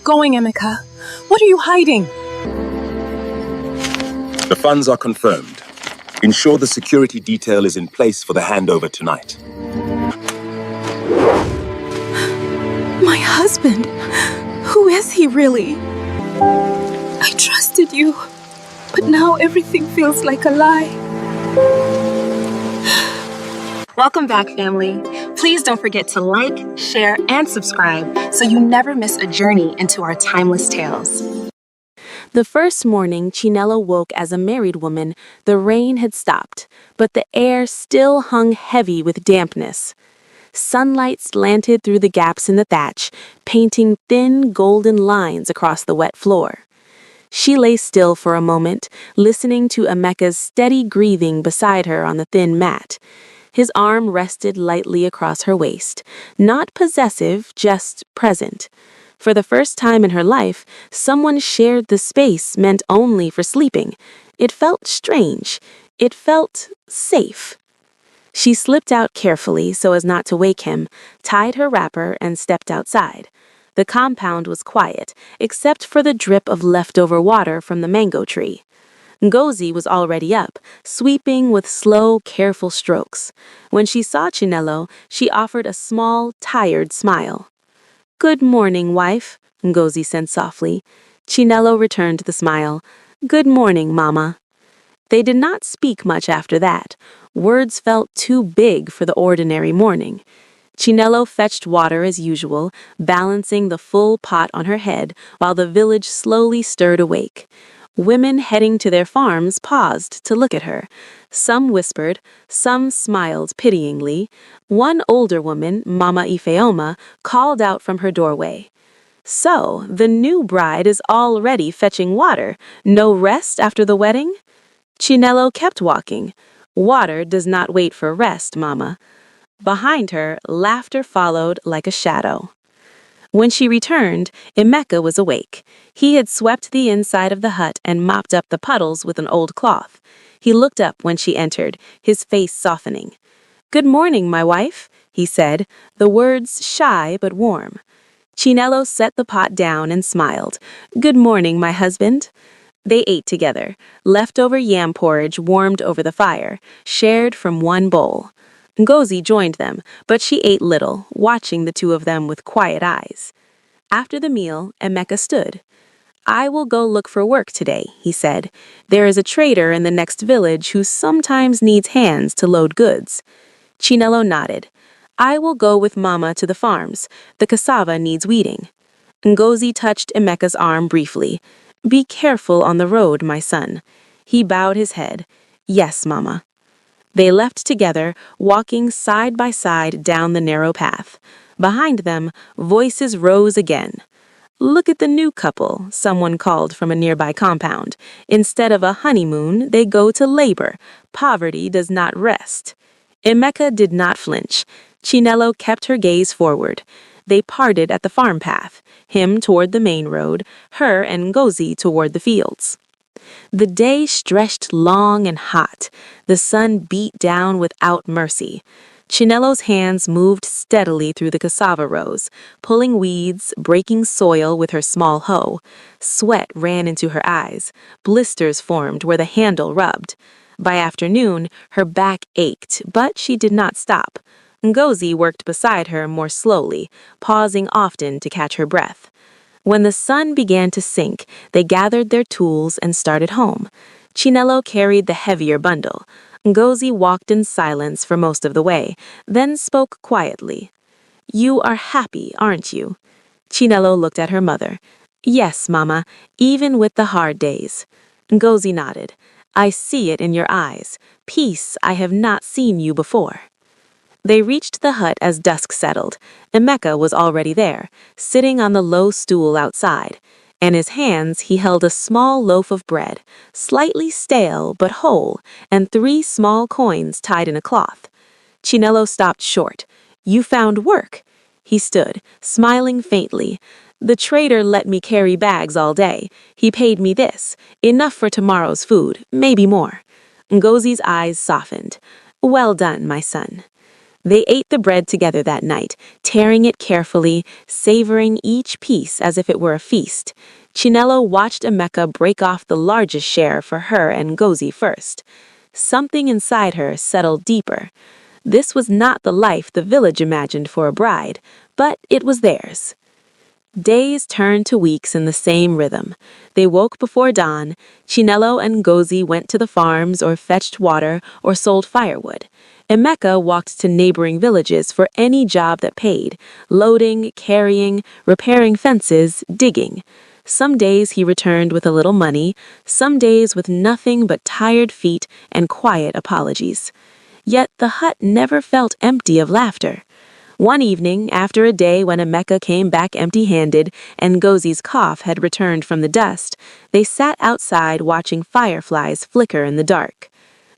going, Emeka? What are you hiding? The funds are confirmed. Ensure the security detail is in place for the handover tonight. My husband? Who is he really? I trusted you, but now everything feels like a lie. Welcome back, family. Please don't forget to like, share, and subscribe so you never miss a journey into our timeless tales. The first morning Chinelo woke as a married woman, the rain had stopped, but the air still hung heavy with dampness. Sunlight slanted through the gaps in the thatch, painting thin golden lines across the wet floor. She lay still for a moment, listening to Emeka's steady breathing beside her on the thin mat. His arm rested lightly across her waist, not possessive, just present. For the first time in her life, someone shared the space meant only for sleeping. It felt strange. It felt safe. She slipped out carefully so as not to wake him, tied her wrapper, and stepped outside. The compound was quiet, except for the drip of leftover water from the mango tree. Ngozi was already up, sweeping with slow, careful strokes. When she saw Chinelo, she offered a small, tired smile. "Good morning, wife," Ngozi said softly. Chinelo returned the smile. "Good morning, Mama." They did not speak much after that. Words felt too big for the ordinary morning. Chinelo fetched water as usual, balancing the full pot on her head while the village slowly stirred awake. Women heading to their farms paused to look at her. Some whispered, some smiled pityingly. One older woman, Mama Ifeoma, called out from her doorway. "So, the new bride is already fetching water. No rest after the wedding?" Chinelo kept walking. "Water does not wait for rest, Mama." Behind her, laughter followed like a shadow. When she returned, Emeka was awake. He had swept the inside of the hut and mopped up the puddles with an old cloth. He looked up when she entered, his face softening. "Good morning, my wife," he said, the words shy but warm. Chinelo set the pot down and smiled. "Good morning, my husband." They ate together. Leftover yam porridge warmed over the fire, shared from one bowl. Ngozi joined them, but she ate little, watching the two of them with quiet eyes. After the meal, Emeka stood. "I will go look for work today," he said. "There is a trader in the next village who sometimes needs hands to load goods." Chinelo nodded. "I will go with Mama to the farms. The cassava needs weeding." Ngozi touched Emeka's arm briefly. "Be careful on the road, my son." He bowed his head. "Yes, Mama." They left together, walking side by side down the narrow path. Behind them, voices rose again. "Look at the new couple," someone called from a nearby compound. "Instead of a honeymoon, they go to labor. Poverty does not rest." Emeka did not flinch. Chinelo kept her gaze forward. They parted at the farm path, him toward the main road, her and Ngozi toward the fields. The day stretched long and hot. The sun beat down without mercy. Chinelo's hands moved steadily through the cassava rows, pulling weeds, breaking soil with her small hoe. Sweat ran into her eyes. Blisters formed where the handle rubbed. By afternoon, her back ached, but she did not stop. Ngozi worked beside her more slowly, pausing often to catch her breath. When the sun began to sink, they gathered their tools and started home. Chinelo carried the heavier bundle. Ngozi walked in silence for most of the way, then spoke quietly. "You are happy, aren't you?" Chinelo looked at her mother. "Yes, Mama, even with the hard days." Ngozi nodded. "I see it in your eyes. Peace I have not seen you before." They reached the hut as dusk settled. Emeka was already there, sitting on the low stool outside. In his hands he held a small loaf of bread, slightly stale but whole, and 3 small coins tied in a cloth. Chinelo stopped short. "You found work." He stood, smiling faintly. "The trader let me carry bags all day. He paid me this, enough for tomorrow's food, maybe more." Ngozi's eyes softened. "Well done, my son." They ate the bread together that night, tearing it carefully, savoring each piece as if it were a feast. Chinello watched Emeka break off the largest share for her and Ngozi first. Something inside her settled deeper. This was not the life the village imagined for a bride, but it was theirs. Days turned to weeks in the same rhythm. They woke before dawn. Chinello and Ngozi went to the farms or fetched water or sold firewood. Emeka walked to neighboring villages for any job that paid, loading, carrying, repairing fences, digging. Some days he returned with a little money, some days with nothing but tired feet and quiet apologies. Yet the hut never felt empty of laughter. One evening, after a day when Emeka came back empty-handed and Ngozi's cough had returned from the dust, they sat outside watching fireflies flicker in the dark.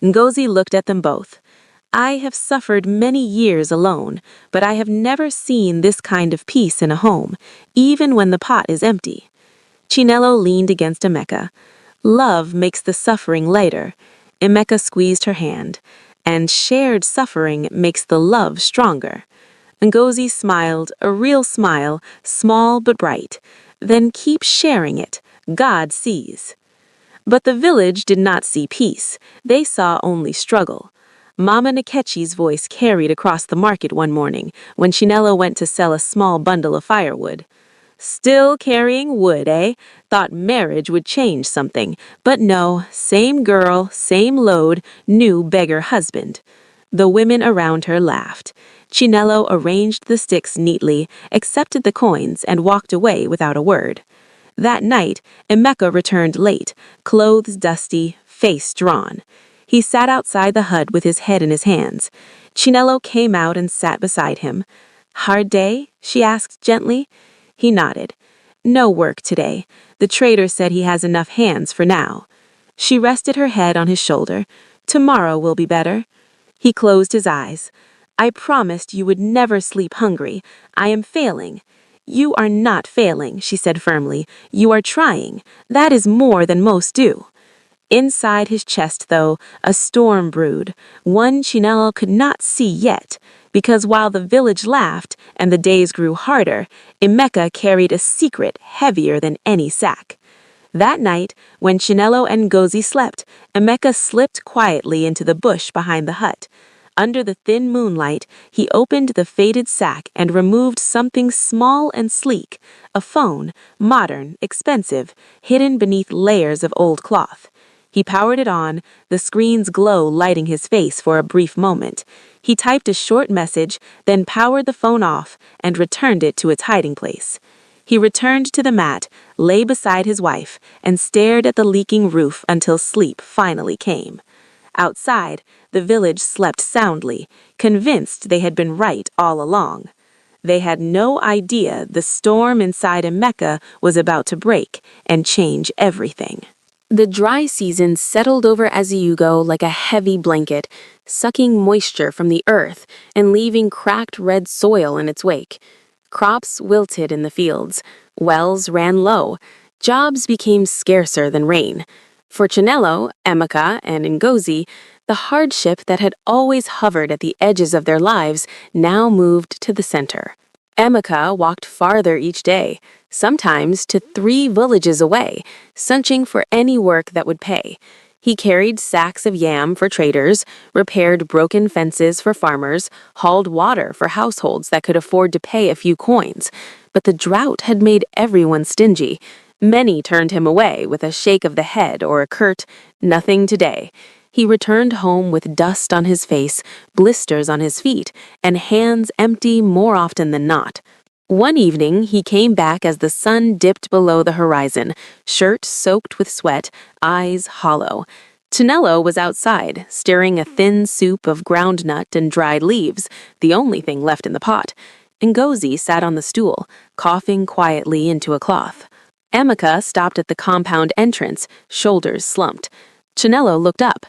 Ngozi looked at them both. "I have suffered many years alone, but I have never seen this kind of peace in a home, even when the pot is empty." Chinello leaned against Emeka. "Love makes the suffering lighter." Emeka squeezed her hand. "And shared suffering makes the love stronger." Ngozi smiled, a real smile, small but bright. "Then keep sharing it. God sees." But the village did not see peace. They saw only struggle. Mama Nkechi's voice carried across the market one morning when Chinello went to sell a small bundle of firewood. "Still carrying wood, eh? Thought marriage would change something. But no, same girl, same load, new beggar husband." The women around her laughed. Chinello arranged the sticks neatly, accepted the coins, and walked away without a word. That night, Emeka returned late, clothes dusty, face drawn. He sat outside the hut with his head in his hands. Chinello came out and sat beside him. "Hard day?" she asked gently. He nodded. "No work today. The trader said he has enough hands for now." She rested her head on his shoulder. "Tomorrow will be better." He closed his eyes. "I promised you would never sleep hungry. I am failing." "You are not failing," she said firmly. "You are trying. That is more than most do." Inside his chest, though, a storm brewed, one Chinello could not see yet, because while the village laughed and the days grew harder, Emeka carried a secret heavier than any sack. That night, when Chinello and Ngozi slept, Emeka slipped quietly into the bush behind the hut. Under the thin moonlight, he opened the faded sack and removed something small and sleek, a phone, modern, expensive, hidden beneath layers of old cloth. He powered it on, the screen's glow lighting his face for a brief moment. He typed a short message, then powered the phone off and returned it to its hiding place. He returned to the mat, lay beside his wife, and stared at the leaking roof until sleep finally came. Outside, the village slept soundly, convinced they had been right all along. They had no idea the storm inside Emeka was about to break and change everything. The dry season settled over Aziugo like a heavy blanket, sucking moisture from the earth and leaving cracked red soil in its wake. Crops wilted in the fields, wells ran low, jobs became scarcer than rain. For Chinello, Emeka, and Ngozi, the hardship that had always hovered at the edges of their lives now moved to the center. Emeka walked farther each day, sometimes to 3 villages away, searching for any work that would pay. He carried sacks of yam for traders, repaired broken fences for farmers, hauled water for households that could afford to pay a few coins. But the drought had made everyone stingy. Many turned him away with a shake of the head or a curt, "Nothing today." He returned home with dust on his face, blisters on his feet, and hands empty more often than not. One evening, he came back as the sun dipped below the horizon, shirt soaked with sweat, eyes hollow. Chinello was outside, stirring a thin soup of ground nut and dried leaves, the only thing left in the pot. Ngozi sat on the stool, coughing quietly into a cloth. Emeka stopped at the compound entrance, shoulders slumped. Chinello looked up.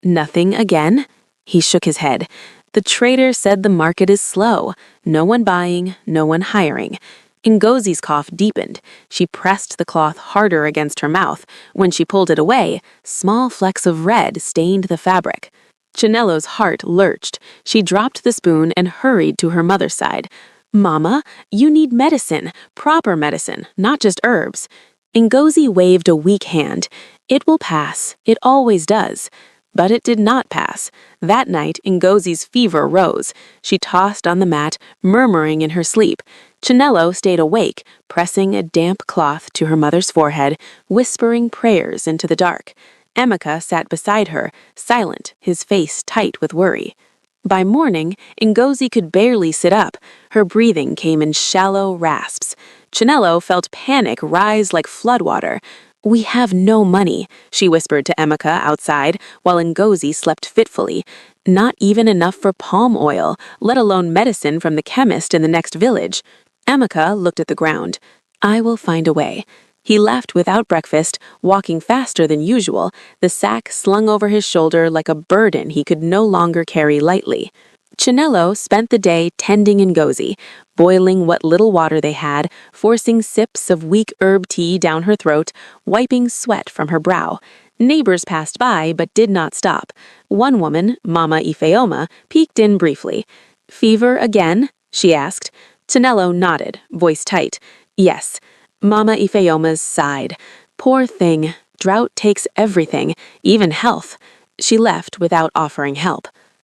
"Nothing again?" He shook his head. "The trader said the market is slow. No one buying, no one hiring." Ngozi's cough deepened. She pressed the cloth harder against her mouth. When she pulled it away, small flecks of red stained the fabric. Chinello's heart lurched. She dropped the spoon and hurried to her mother's side. "Mama, you need medicine, proper medicine, not just herbs." Ngozi waved a weak hand. "It will pass. It always does." But it did not pass. That night, Ngozi's fever rose. She tossed on the mat, murmuring in her sleep. Chinello stayed awake, pressing a damp cloth to her mother's forehead, whispering prayers into the dark. Emeka sat beside her, silent, his face tight with worry. By morning, Ngozi could barely sit up. Her breathing came in shallow rasps. Chinello felt panic rise like floodwater. "We have no money," she whispered to Emeka outside, while Ngozi slept fitfully. "Not even enough for palm oil, let alone medicine from the chemist in the next village." Emeka looked at the ground. "I will find a way." He left without breakfast, walking faster than usual, the sack slung over his shoulder like a burden he could no longer carry lightly. Chinello spent the day tending Ngozi, boiling what little water they had, forcing sips of weak herb tea down her throat, wiping sweat from her brow. Neighbors passed by but did not stop. One woman, Mama Ifeoma, peeked in briefly. "Fever again?" she asked. Chinello nodded, voice tight. "Yes." Mama Ifeoma's sighed. "Poor thing. Drought takes everything, even health." She left without offering help.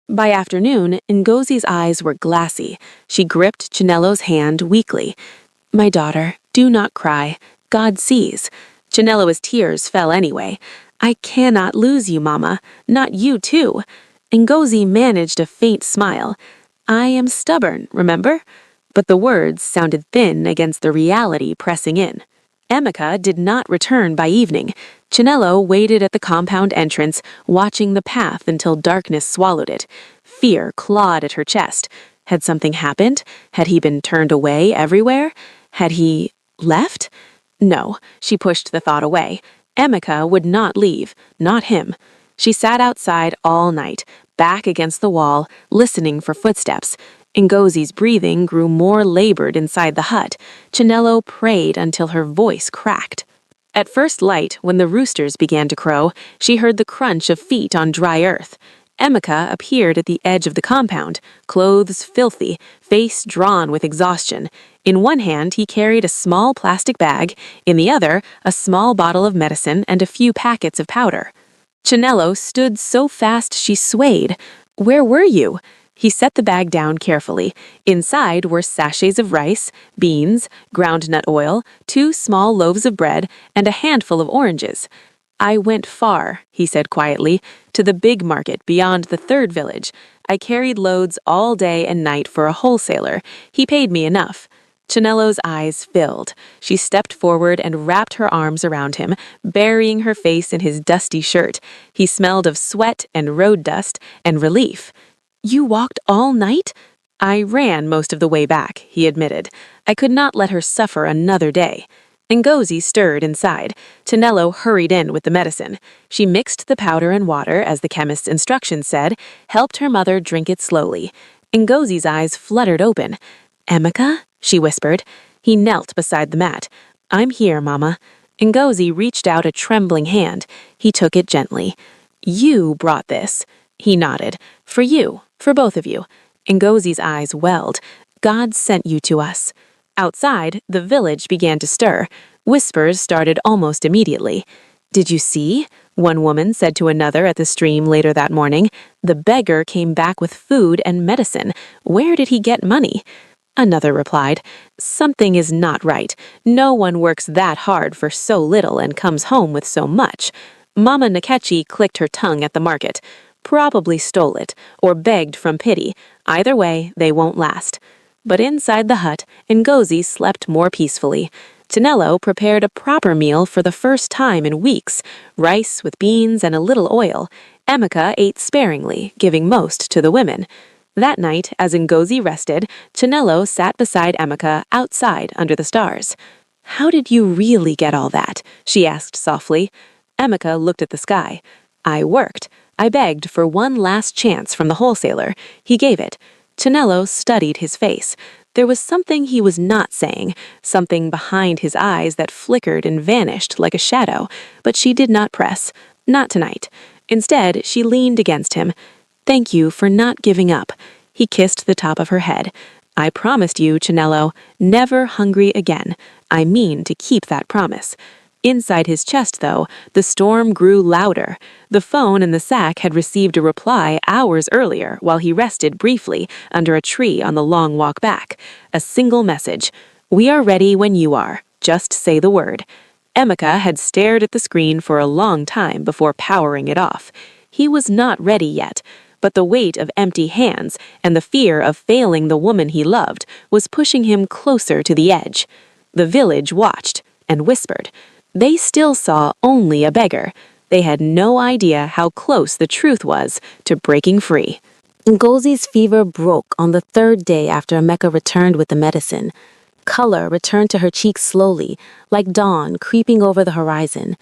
By afternoon, Ngozi's eyes were glassy. She gripped Chinello's hand weakly. "My daughter, do not cry. God sees." Chinello's tears fell anyway. "I cannot lose you, Mama. Not you, too." Ngozi managed a faint smile. "I am stubborn, remember?" But the words sounded thin against the reality pressing in. Emeka did not return by evening. Chinello waited at the compound entrance, watching the path until darkness swallowed it. Fear clawed at her chest. Had something happened? Had he been turned away everywhere? Had he left? No, she pushed the thought away. Emeka would not leave, not him. She sat outside all night, back against the wall, listening for footsteps. Ngozi's breathing grew more labored inside the hut. Chinello prayed until her voice cracked. At first light, when the roosters began to crow, she heard the crunch of feet on dry earth. Emeka appeared at the edge of the compound, clothes filthy, face drawn with exhaustion. In one hand, he carried a small plastic bag, in the other, a small bottle of medicine and a few packets of powder. Chinello stood so fast she swayed. "Where were you?" He set the bag down carefully. Inside were sachets of rice, beans, ground nut oil, 2 small loaves of bread, and a handful of oranges. "I went far," he said quietly, "to the big market beyond the 3rd village. I carried loads all day and night for a wholesaler. He paid me enough." Chinello's eyes filled. She stepped forward and wrapped her arms around him, burying her face in his dusty shirt. He smelled of sweat and road dust and relief. "You walked all night?" "I ran most of the way back," he admitted. "I could not let her suffer another day." Ngozi stirred inside. Chinello hurried in with the medicine. She mixed the powder and water, as the chemist's instructions said, helped her mother drink it slowly. Ngozi's eyes fluttered open. "Emeka?" she whispered. He knelt beside the mat. "I'm here, Mama." Ngozi reached out a trembling hand. He took it gently. "You brought this." He nodded. "For you. For both of you." Ngozi's eyes welled. "God sent you to us." Outside, the village began to stir. Whispers started almost immediately. "Did you see?" one woman said to another at the stream later that morning. "The beggar came back with food and medicine. Where did he get money?" Another replied, "Something is not right. No one works that hard for so little and comes home with so much." Mama Nkechi clicked her tongue at the market. "Probably stole it, or begged from pity. Either way, they won't last." But inside the hut, Ngozi slept more peacefully. Chinello prepared a proper meal for the first time in weeks, rice with beans and a little oil. Emeka ate sparingly, giving most to the women. That night, as Ngozi rested, Chinello sat beside Emeka outside under the stars. "How did you really get all that?" she asked softly. Emeka looked at the sky. "I worked. I begged for one last chance from the wholesaler. He gave it." Chinello studied his face. There was something he was not saying, something behind his eyes that flickered and vanished like a shadow, but she did not press. Not tonight. Instead, she leaned against him. Thank you for not giving up. He kissed the top of her head. I promised you, Chinello, never hungry again. I mean to keep that promise. Inside his chest, though, the storm grew louder. The phone in the sack had received a reply hours earlier while he rested briefly under a tree on the long walk back. A single message. We are ready when you are. Just say the word. Emeka had stared at the screen for a long time before powering it off. He was not ready yet, but the weight of empty hands and the fear of failing the woman he loved was pushing him closer to the edge. The village watched and whispered. They still saw only a beggar. They had no idea how close the truth was to breaking free. Ngozi's fever broke on the third day after Emeka returned with the medicine. Color returned to her cheeks slowly, like dawn creeping over the horizon.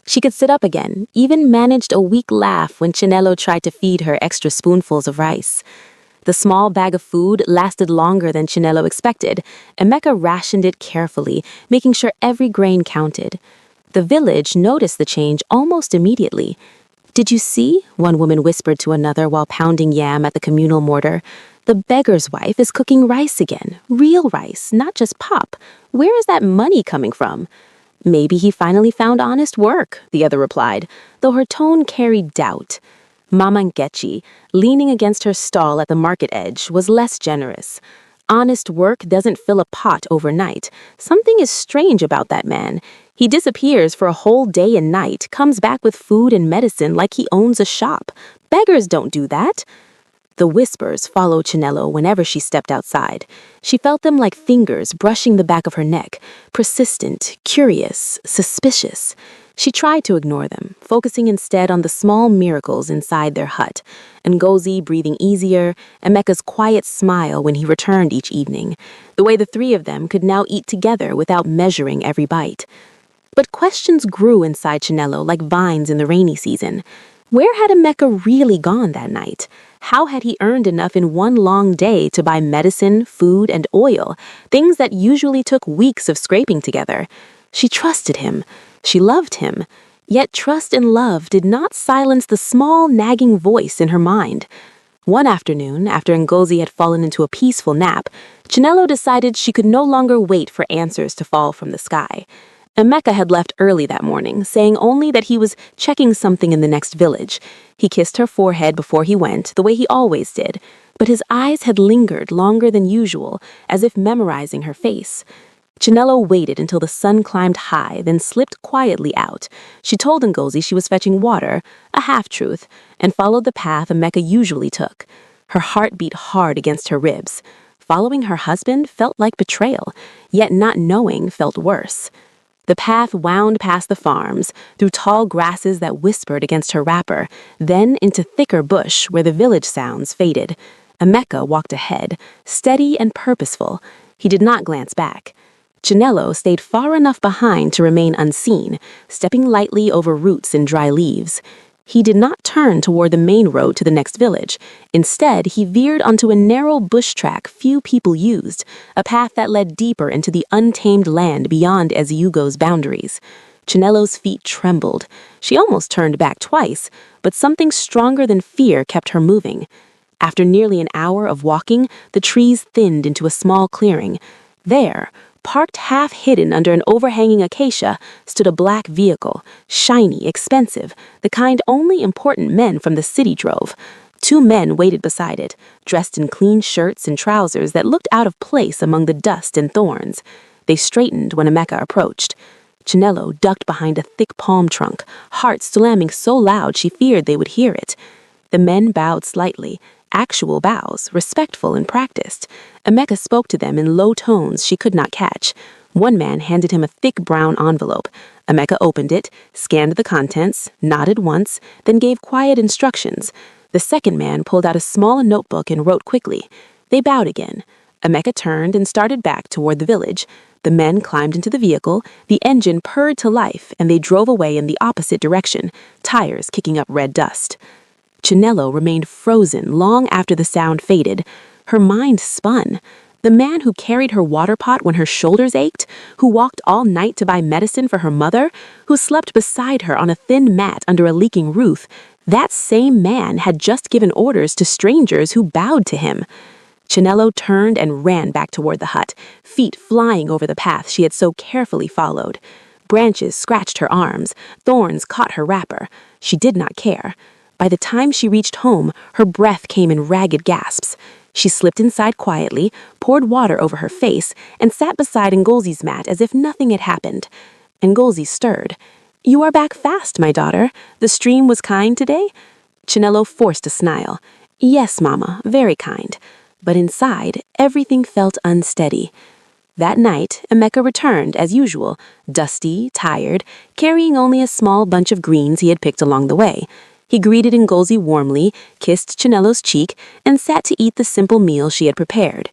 She could sit up again, even managed a weak laugh when Chinello tried to feed her extra spoonfuls of rice. The small bag of food lasted longer than Chinello expected. Emeka rationed it carefully, making sure every grain counted. The village noticed the change almost immediately. Did you see? One woman whispered to another while pounding yam at the communal mortar. The beggar's wife is cooking rice again. Real rice, not just pop. Where is that money coming from? Maybe he finally found honest work, the other replied, though her tone carried doubt. Mama Nkechi, leaning against her stall at the market edge, was less generous. Honest work doesn't fill a pot overnight. Something is strange about that man. He disappears for a whole day and night, comes back with food and medicine like he owns a shop. Beggars don't do that. The whispers followed Chinello whenever she stepped outside. She felt them like fingers brushing the back of her neck, persistent, curious, suspicious. She tried to ignore them, focusing instead on the small miracles inside their hut. Ngozi breathing easier, Emeka's quiet smile when he returned each evening, the way the three of them could now eat together without measuring every bite. But questions grew inside Chinello like vines in the rainy season. Where had Emeka really gone that night? How had he earned enough in one long day to buy medicine, food, and oil, things that usually took weeks of scraping together? She trusted him. She loved him. Yet trust and love did not silence the small, nagging voice in her mind. One afternoon, after Ngozi had fallen into a peaceful nap, Chinello decided she could no longer wait for answers to fall from the sky. Emeka had left early that morning, saying only that he was checking something in the next village. He kissed her forehead before he went, the way he always did, but his eyes had lingered longer than usual, as if memorizing her face. Chinello waited until the sun climbed high, then slipped quietly out. She told Ngozi she was fetching water, a half-truth, and followed the path Emeka usually took. Her heart beat hard against her ribs. Following her husband felt like betrayal, yet not knowing felt worse. The path wound past the farms, through tall grasses that whispered against her wrapper, then into thicker bush where the village sounds faded. Emeka walked ahead, steady and purposeful. He did not glance back. Chinello stayed far enough behind to remain unseen, stepping lightly over roots and dry leaves. He did not turn toward the main road to the next village. Instead, he veered onto a narrow bush track few people used, a path that led deeper into the untamed land beyond Eziugo's boundaries. Chinello's feet trembled. She almost turned back twice, but something stronger than fear kept her moving. After nearly an hour of walking, the trees thinned into a small clearing. There, parked half-hidden under an overhanging acacia, stood a black vehicle, shiny, expensive, the kind only important men from the city drove. Two men waited beside it, dressed in clean shirts and trousers that looked out of place among the dust and thorns. They straightened when Emeka approached. Chinello ducked behind a thick palm trunk, heart slamming so loud she feared they would hear it. The men bowed slightly, actual bows, respectful and practiced. Emeka spoke to them in low tones she could not catch. One man handed him a thick brown envelope. Emeka opened it, scanned the contents, nodded once, then gave quiet instructions. The second man pulled out a small notebook and wrote quickly. They bowed again. Emeka turned and started back toward the village. The men climbed into the vehicle, the engine purred to life, and they drove away in the opposite direction, tires kicking up red dust. Chinello remained frozen long after the sound faded. Her mind spun. The man who carried her water pot when her shoulders ached, who walked all night to buy medicine for her mother, who slept beside her on a thin mat under a leaking roof, That same man had just given orders to strangers who bowed to him. Chinello turned and ran back toward the hut, feet flying over the path she had so carefully followed. Branches scratched her arms, thorns caught her wrapper. She did not care. By the time she reached home, her breath came in ragged gasps. She slipped inside quietly, poured water over her face, and sat beside Ngolzi's mat as if nothing had happened. Ngolzi stirred. "You are back fast, my daughter. The stream was kind today?" Chinello forced a smile. "Yes, Mama, very kind." But inside, everything felt unsteady. That night, Emeka returned, as usual, dusty, tired, carrying only a small bunch of greens he had picked along the way. He greeted Ngolzi warmly, kissed Chinello's cheek, and sat to eat the simple meal she had prepared.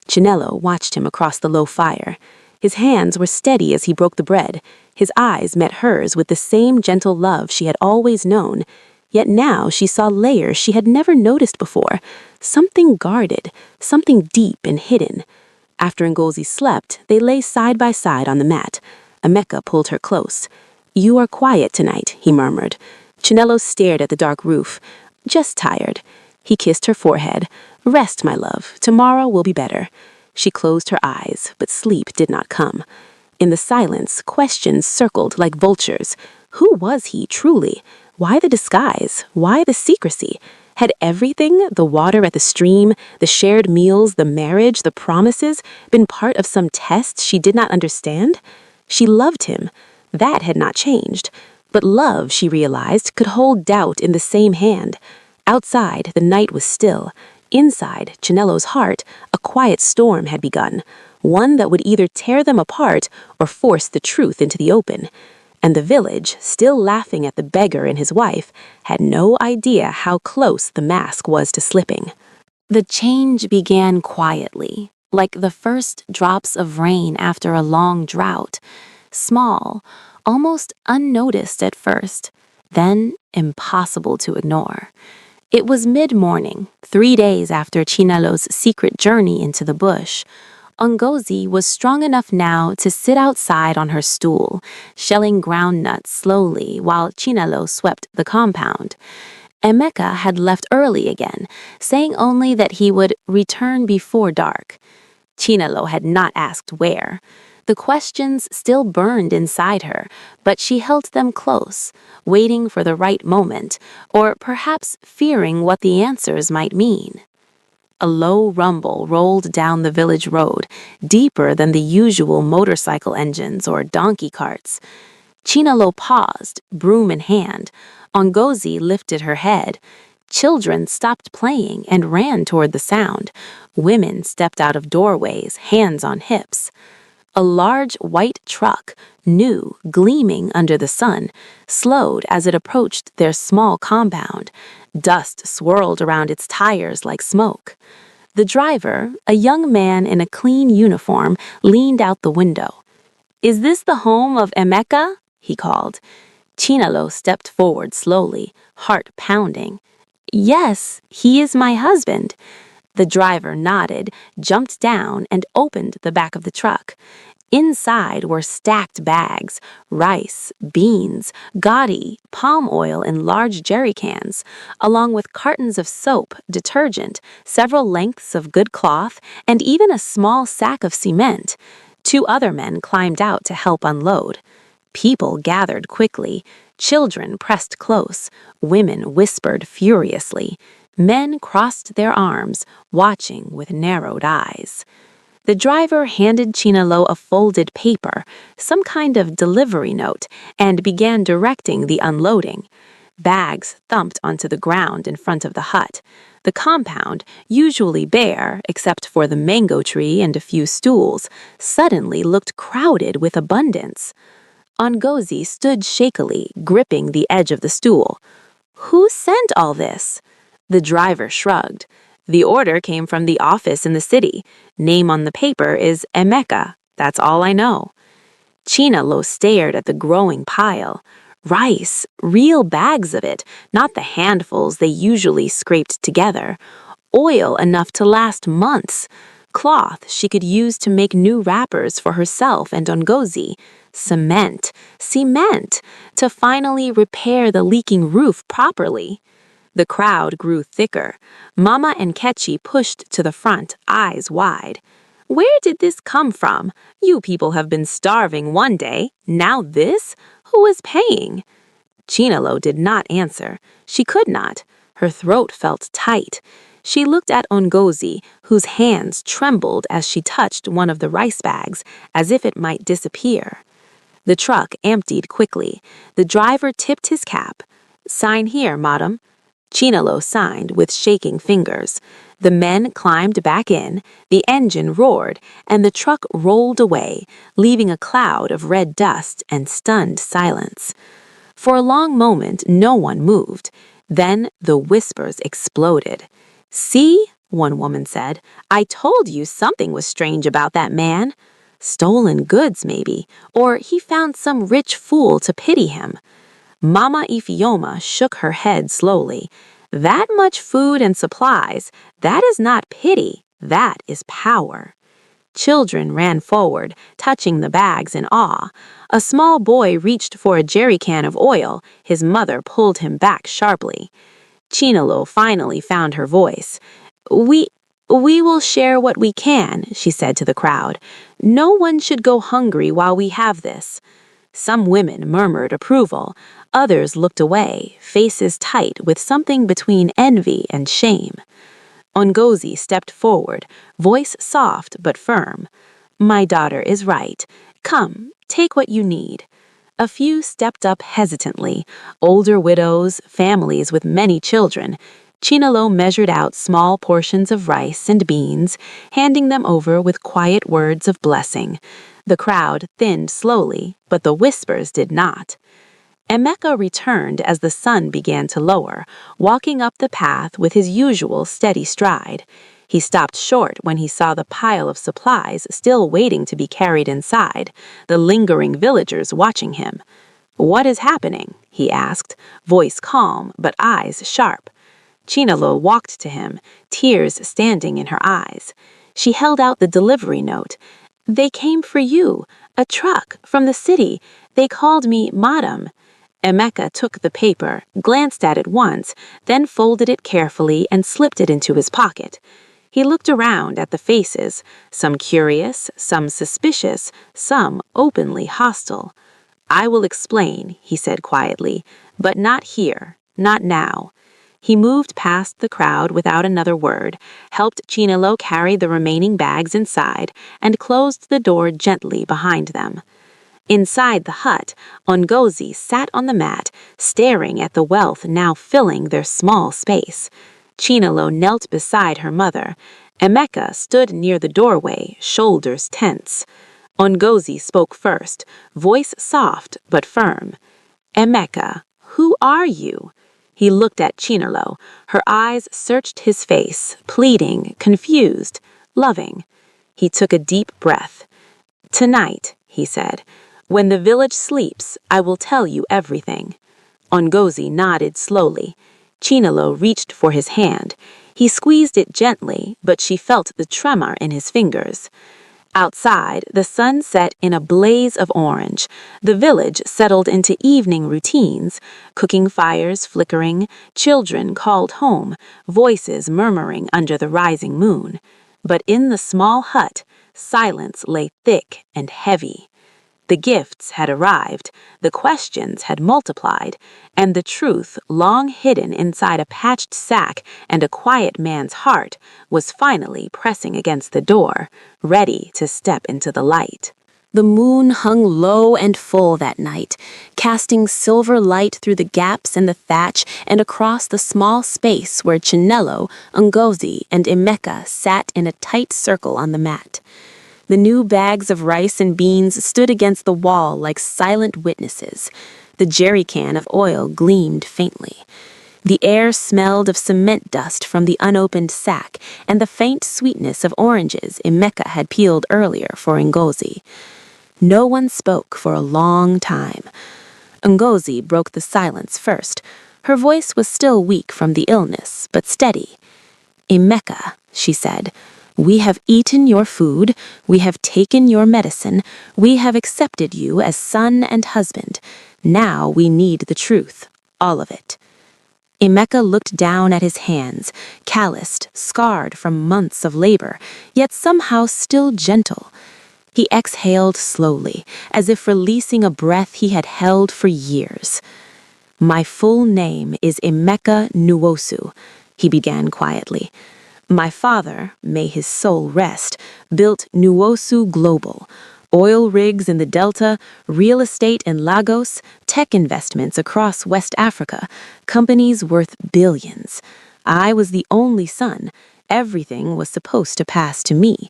Chinello watched him across the low fire. His hands were steady as he broke the bread. His eyes met hers with the same gentle love she had always known. Yet now she saw layers she had never noticed before, something guarded, something deep and hidden. After Ngolzi slept, they lay side by side on the mat. Emeka pulled her close. "You are quiet tonight," he murmured. Chinello stared at the dark roof. "Just tired." He kissed her forehead. "Rest, my love. Tomorrow will be better." She closed her eyes, but sleep did not come. In the silence, questions circled like vultures. Who was he, truly? Why the disguise? Why the secrecy? Had everything, the water at the stream, the shared meals, the marriage, the promises, been part of some test she did not understand? She loved him. That had not changed. But love, she realized, could hold doubt in the same hand. Outside, the night was still. Inside, Chinello's heart, a quiet storm had begun, one that would either tear them apart or force the truth into the open. And the village, still laughing at the beggar and his wife, had no idea how close the mask was to slipping. The change began quietly, like the first drops of rain after a long drought. Small, almost unnoticed at first, then impossible to ignore. It was mid-morning, 3 days after Chinello's secret journey into the bush. Ngozi was strong enough now to sit outside on her stool, shelling ground nuts slowly while Chinello swept the compound. Emeka had left early again, saying only that he would return before dark. Chinello had not asked where. The questions still burned inside her, but she held them close, waiting for the right moment, or perhaps fearing what the answers might mean. A low rumble rolled down the village road, deeper than the usual motorcycle engines or donkey carts. Chinello paused, broom in hand. Ngozi lifted her head. Children stopped playing and ran toward the sound. Women stepped out of doorways, hands on hips. A large white truck, new, gleaming under the sun, slowed as it approached their small compound. Dust swirled around its tires like smoke. The driver, a young man in a clean uniform, leaned out the window. "Is this the home of Emeka?" he called. Chinello stepped forward slowly, heart pounding. "Yes, he is my husband." The driver nodded, jumped down, and opened the back of the truck. Inside were stacked bags, rice, beans, gaudy, palm oil in large jerry cans, along with cartons of soap, detergent, several lengths of good cloth, and even a small sack of cement. 2 other men climbed out to help unload. People gathered quickly. Children pressed close. Women whispered furiously. Men crossed their arms, watching with narrowed eyes. The driver handed Chinello a folded paper, some kind of delivery note, and began directing the unloading. Bags thumped onto the ground in front of the hut. The compound, usually bare except for the mango tree and a few stools, suddenly looked crowded with abundance. Ngozi stood shakily, gripping the edge of the stool. "Who sent all this?" The driver shrugged. "The order came from the office in the city. Name on the paper is Emeka. That's all I know." Chinello stared at the growing pile. Rice, real bags of it, not the handfuls they usually scraped together. Oil enough to last months. cloth she could use to make new wrappers for herself and Ngozi, cement, to finally repair the leaking roof properly. The crowd grew thicker. Mama and Kechi pushed to the front, eyes wide. Where did this come from? You people have been starving one day. Now this? Who is paying? Chinelo did not answer. She could not. Her throat felt tight. She looked at Ngozi, whose hands trembled as she touched one of the rice bags, as if it might disappear. The truck emptied quickly. The driver tipped his cap. "Sign here, madam." Chinelo signed with shaking fingers. The men climbed back in, the engine roared, and the truck rolled away, leaving a cloud of red dust and stunned silence. For a long moment, no one moved. Then the whispers exploded. "See?" one woman said. "I told you something was strange about that man. Stolen goods, maybe, or he found some rich fool to pity him." Mama Ifioma shook her head slowly. "That much food and supplies, that is not pity, that is power." Children ran forward, touching the bags in awe. A small boy reached for a jerry can of oil. His mother pulled him back sharply. Chinelo finally found her voice. We will share what we can," she said to the crowd. "No one should go hungry while we have this." Some women murmured approval. Others looked away, faces tight with something between envy and shame. Ngozi stepped forward, voice soft but firm. "My daughter is right. Come, take what you need." A few stepped up hesitantly, older widows, families with many children. Chinelo measured out small portions of rice and beans, handing them over with quiet words of blessing. The crowd thinned slowly, but the whispers did not. Emeka returned as the sun began to lower, walking up the path with his usual steady stride. He stopped short when he saw the pile of supplies still waiting to be carried inside, the lingering villagers watching him. "What is happening?" he asked, voice calm but eyes sharp. Chinelo walked to him, tears standing in her eyes. She held out the delivery note. "They came for you, a truck from the city. They called me Madam." Emeka took the paper, glanced at it once, then folded it carefully and slipped it into his pocket. He looked around at the faces, some curious, some suspicious, some openly hostile. "I will explain," he said quietly, "but not here, not now." He moved past the crowd without another word, helped Chinelo carry the remaining bags inside, and closed the door gently behind them. Inside the hut, Ngozi sat on the mat, staring at the wealth now filling their small space. Chinelo knelt beside her mother. Emeka stood near the doorway, shoulders tense. Ngozi spoke first, voice soft but firm. "Emeka, who are you?" He looked at Chinelo. Her eyes searched his face, pleading, confused, loving. He took a deep breath. "Tonight," he said, "when the village sleeps, I will tell you everything." Ngozi nodded slowly. Chinelo reached for his hand. He squeezed it gently, but she felt the tremor in his fingers. Outside, the sun set in a blaze of orange. The village settled into evening routines, cooking fires flickering, children called home, voices murmuring under the rising moon. But in the small hut, silence lay thick and heavy. The gifts had arrived, the questions had multiplied, and the truth, long hidden inside a patched sack and a quiet man's heart, was finally pressing against the door, ready to step into the light. The moon hung low and full that night, casting silver light through the gaps in the thatch and across the small space where Chinelo, Ngozi, and Emeka sat in a tight circle on the mat. The new bags of rice and beans stood against the wall like silent witnesses. The jerry can of oil gleamed faintly. The air smelled of cement dust from the unopened sack and the faint sweetness of oranges Emeka had peeled earlier for Ngozi. No one spoke for a long time. Ngozi broke the silence first. Her voice was still weak from the illness, but steady. "Emeka," she said, We have eaten your food, we have taken your medicine, we have accepted you as son and husband. Now we need the truth, all of it. Emeka looked down at his hands, calloused, scarred from months of labor, yet somehow still gentle. He exhaled slowly, as if releasing a breath he had held for years. My full name is Emeka Nwosu, he began quietly. My father, may his soul rest, built Nwosu Global. Oil rigs in the Delta, real estate in Lagos, tech investments across West Africa, companies worth billions. I was the only son. Everything was supposed to pass to me.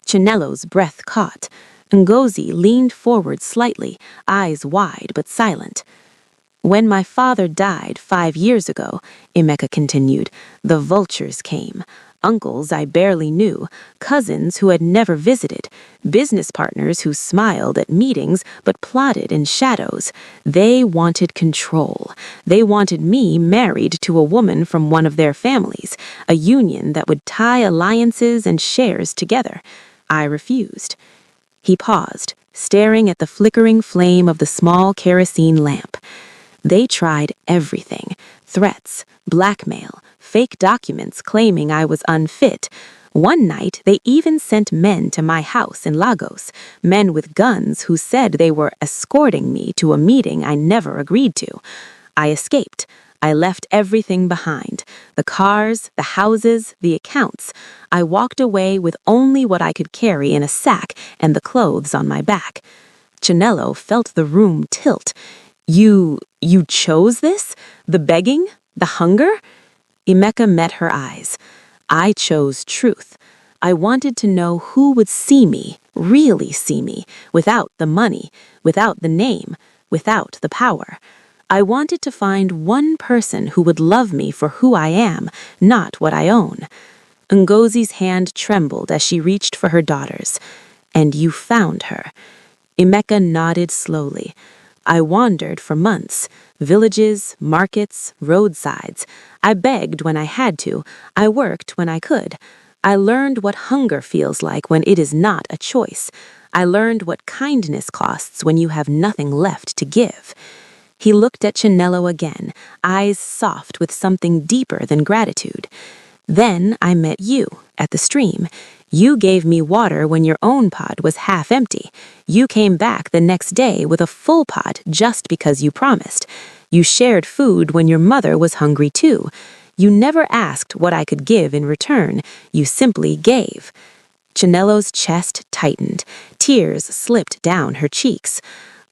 Chinelo's breath caught. Ngozi leaned forward slightly, eyes wide but silent. When my father died 5 years ago, Emeka continued, the vultures came. Uncles I barely knew, cousins who had never visited, business partners who smiled at meetings but plotted in shadows. They wanted control. They wanted me married to a woman from one of their families, a union that would tie alliances and shares together. I refused. He paused, staring at the flickering flame of the small kerosene lamp. They tried everything: threats, blackmail, fake documents claiming I was unfit. One night, they even sent men to my house in Lagos, men with guns who said they were escorting me to a meeting I never agreed to. I escaped. I left everything behind: the cars, the houses, the accounts. I walked away with only what I could carry in a sack and the clothes on my back. Chinelo felt the room tilt. You chose this? The begging? The hunger? Emeka met her eyes. I chose truth. I wanted to know who would see me, really see me, without the money, without the name, without the power. I wanted to find one person who would love me for who I am, not what I own. Ngozi's hand trembled as she reached for her daughter's. And you found her. Emeka nodded slowly. I wandered for months. Villages, markets, roadsides. I begged when I had to. I worked when I could. I learned what hunger feels like when it is not a choice. I learned what kindness costs when you have nothing left to give. He looked at Chinelo again, eyes soft with something deeper than gratitude. Then I met you at the stream. You gave me water when your own pot was half empty. You came back the next day with a full pot just because you promised. You shared food when your mother was hungry too. You never asked what I could give in return. You simply gave. Chinelo's chest tightened. Tears slipped down her cheeks.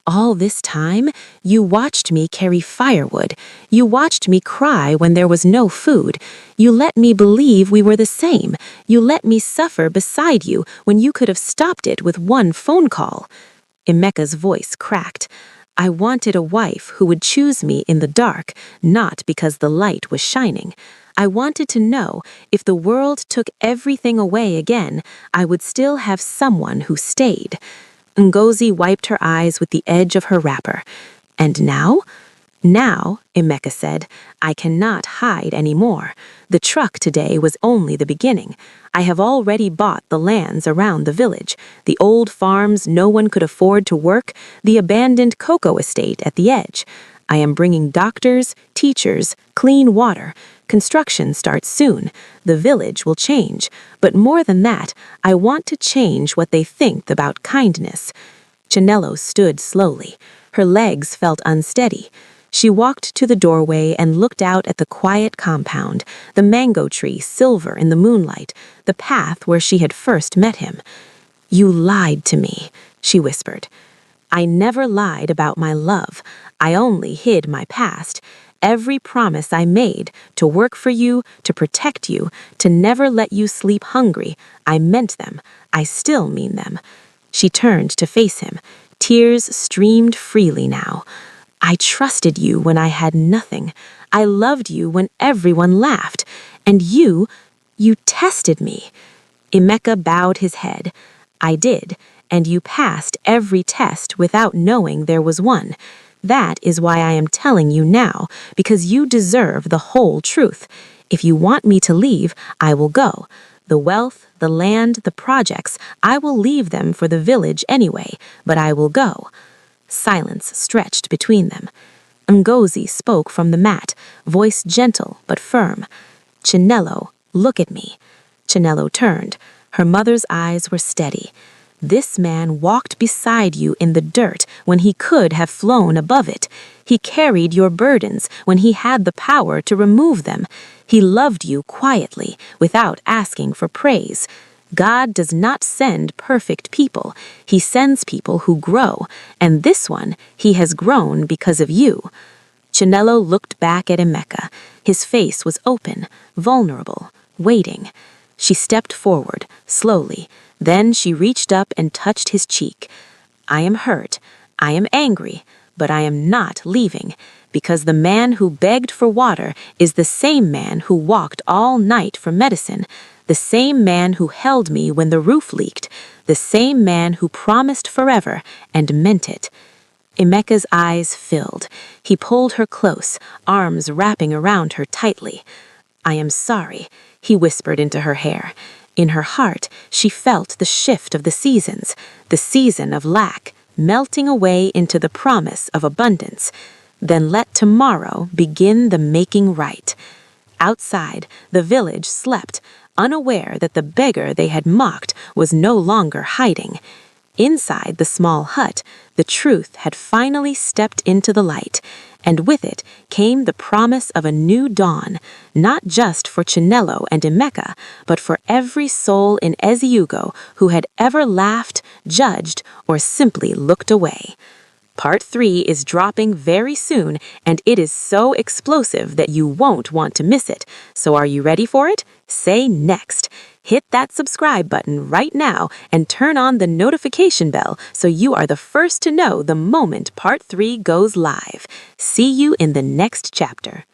All this time, you watched me carry firewood. You watched me cry when there was no food. You let me believe we were the same. You let me suffer beside you when you could have stopped it with one phone call. Emeka's voice cracked. I wanted a wife who would choose me in the dark, not because the light was shining. I wanted to know if the world took everything away again, I would still have someone who stayed. Ngozi wiped her eyes with the edge of her wrapper. And now? Now, Emeka said, I cannot hide anymore. The truck today was only the beginning. I have already bought the lands around the village, the old farms no one could afford to work, the abandoned cocoa estate at the edge. I am bringing doctors, teachers, clean water. Construction starts soon. The village will change. But more than that, I want to change what they think about kindness. Chinelo stood slowly. Her legs felt unsteady. She walked to the doorway and looked out at the quiet compound, the mango tree silver in the moonlight, the path where she had first met him. You lied to me, she whispered. I never lied about my love. I only hid my past. Every promise I made, to work for you, to protect you, to never let you sleep hungry, I meant them. I still mean them. She turned to face him. Tears streamed freely now. I trusted you when I had nothing. I loved you when everyone laughed. And you tested me. Emeka bowed his head. I did, and you passed every test without knowing there was one. That is why I am telling you now, because you deserve the whole truth. If you want me to leave, I will go. The wealth, the land, the projects, I will leave them for the village anyway, but I will go. Silence stretched between them. Ngozi spoke from the mat, voice gentle but firm. Chinelo, look at me. Chinelo turned. Her mother's eyes were steady. This man walked beside you in the dirt when he could have flown above it. He carried your burdens when he had the power to remove them. He loved you quietly, without asking for praise. God does not send perfect people. He sends people who grow, and this one, he has grown because of you. Chinelo looked back at Emeka. His face was open, vulnerable, waiting. She stepped forward, slowly. Then she reached up and touched his cheek. I am hurt. I am angry. But I am not leaving, because the man who begged for water is the same man who walked all night for medicine, the same man who held me when the roof leaked, the same man who promised forever and meant it. Emeka's eyes filled. He pulled her close, arms wrapping around her tightly. I am sorry, he whispered into her hair. In her heart, she felt the shift of the seasons, the season of lack, melting away into the promise of abundance. Then let tomorrow begin the making right. Outside, the village slept, unaware that the beggar they had mocked was no longer hiding. Inside the small hut, the truth had finally stepped into the light, and with it came the promise of a new dawn, not just for Chinelo and Emeka, but for every soul in Eziugo who had ever laughed, judged, or simply looked away. Part 3 is dropping very soon, and it is so explosive that you won't want to miss it. So are you ready for it? Say next. Hit that subscribe button right now and turn on the notification bell so you are the first to know the moment Part 3 goes live. See you in the next chapter.